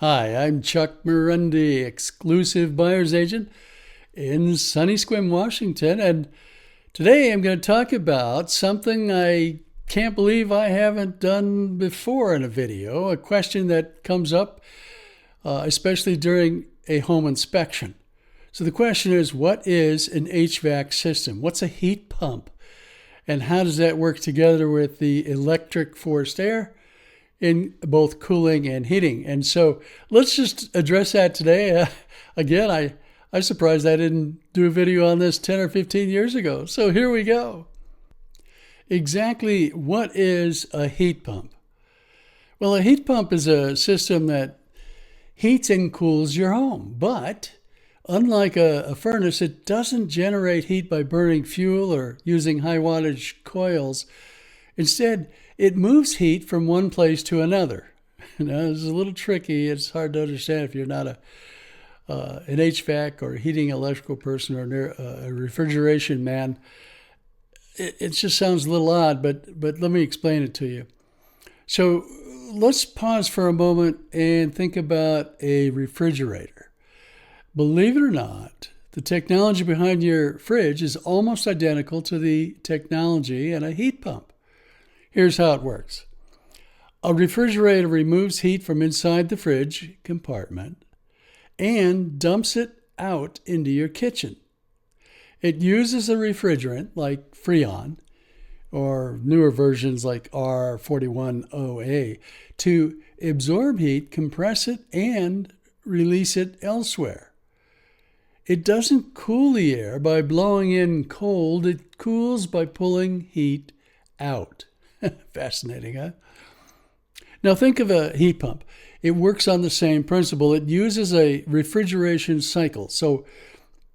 Hi, I'm Chuck Murundi, exclusive buyer's agent in sunny Sequim, Washington, and today I'm going to talk about something I can't believe I haven't done before in a video, a question that comes up especially during a home inspection. So the question is, what is an HVAC system? What's a heat pump? And how does that work together with the electric forced air in both cooling and heating? And so let's just address that today. Again, I'm surprised I didn't do a video on this 10 or 15 years ago. So here we go. Exactly what is a heat pump? Well, a heat pump is a system that heats and cools your home, but unlike a furnace, it doesn't generate heat by burning fuel or using high wattage coils. Instead, it moves heat from one place to another. Now, this is a little tricky. It's hard to understand if you're not an HVAC or heating electrical person or a refrigeration man. It just sounds a little odd, but let me explain it to you. So let's pause for a moment and think about a refrigerator. Believe it or not, the technology behind your fridge is almost identical to the technology in a heat pump. Here's how it works. A refrigerator removes heat from inside the fridge compartment and dumps it out into your kitchen. It uses a refrigerant like Freon or newer versions like R41OA to absorb heat, compress it, and release it elsewhere. It doesn't cool the air by blowing in cold. It cools by pulling heat out. Fascinating, huh? Now think of a heat pump. It works on the same principle. It uses a refrigeration cycle. So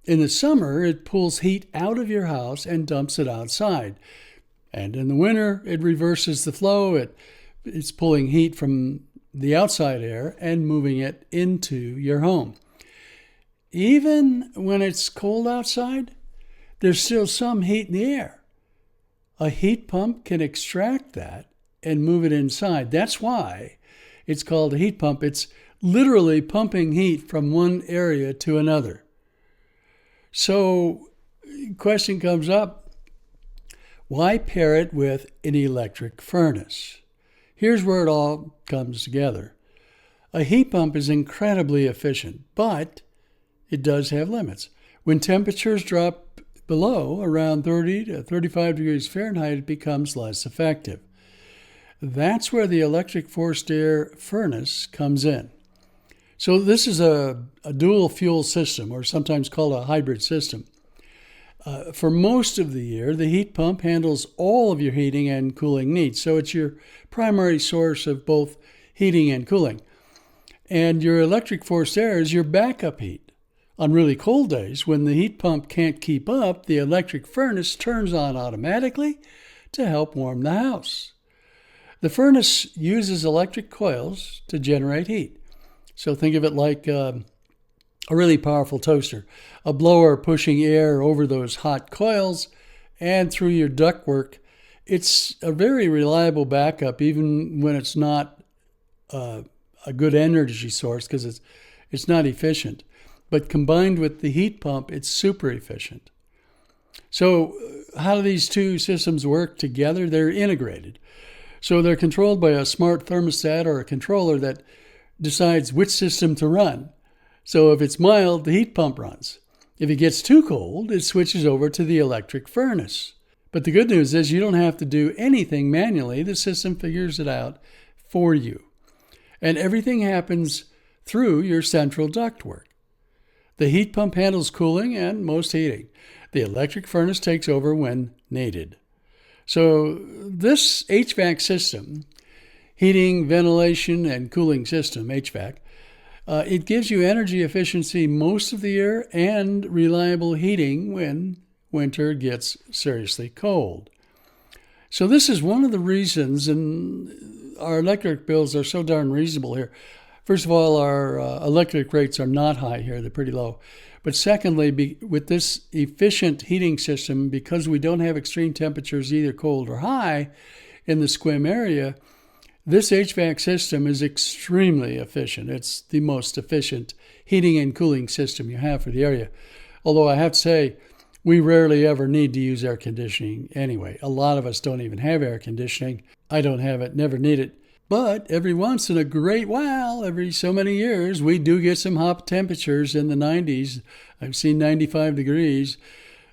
in the summer, it pulls heat out of your house and dumps it outside. And in the winter, it reverses the flow. It's pulling heat from the outside air and moving it into your home. Even when it's cold outside, there's still some heat in the air. A heat pump can extract that and move it inside. That's why it's called a heat pump. It's literally pumping heat from one area to another. So, question comes up, why pair it with an electric furnace? Here's where it all comes together. A heat pump is incredibly efficient, but it does have limits. When temperatures drop below around 30 to 35 degrees Fahrenheit, it becomes less effective. That's where the electric forced air furnace comes in. So this is a dual fuel system, or sometimes called a hybrid system. For most of the year, the heat pump handles all of your heating and cooling needs. So it's your primary source of both heating and cooling. And your electric forced air is your backup heat. On really cold days, when the heat pump can't keep up, the electric furnace turns on automatically to help warm the house. The furnace uses electric coils to generate heat. So think of it like a really powerful toaster, a blower pushing air over those hot coils and through your ductwork. It's a very reliable backup, even when it's not a good energy source, because it's not efficient. But combined with the heat pump, it's super efficient. So how do these two systems work together? They're integrated. So they're controlled by a smart thermostat or a controller that decides which system to run. So if it's mild, the heat pump runs. If it gets too cold, it switches over to the electric furnace. But the good news is you don't have to do anything manually. The system figures it out for you. And everything happens through your central ductwork. The heat pump handles cooling and most heating. The electric furnace takes over when needed. So this HVAC system, heating, ventilation, and cooling system, HVAC, it gives you energy efficiency most of the year and reliable heating when winter gets seriously cold. So this is one of the reasons, and our electric bills are so darn reasonable here. First of all, our electric rates are not high here. They're pretty low. But secondly, with this efficient heating system, because we don't have extreme temperatures, either cold or high, in the Sequim area, This HVAC system is extremely efficient. It's the most efficient heating and cooling system you have for the area. Although I have to say, we rarely ever need to use air conditioning anyway. A lot of us don't even have air conditioning. I don't have it, never need it. But every once in a great while, every so many years, we do get some hot temperatures in the 90s. I've seen 95 degrees,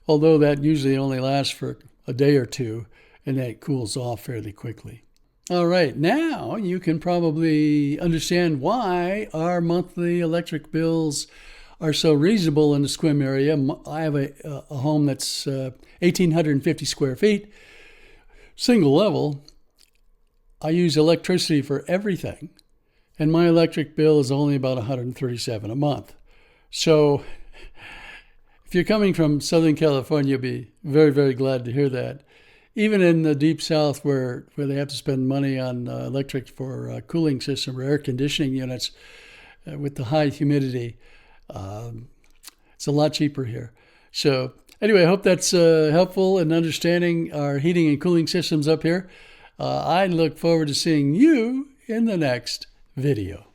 although that usually only lasts for a day or two, and then it cools off fairly quickly. All right, now you can probably understand why our monthly electric bills are so reasonable in the Sequim area. I have a home that's 1,850 square feet, single level. I use electricity for everything, and my electric bill is only about $137 a month. So if you're coming from Southern California, you'll be very, very glad to hear that. Even in the deep south where they have to spend money on electric for cooling system or air conditioning units with the high humidity, it's a lot cheaper here. So anyway, I hope that's helpful in understanding our heating and cooling systems up here. I look forward to seeing you in the next video.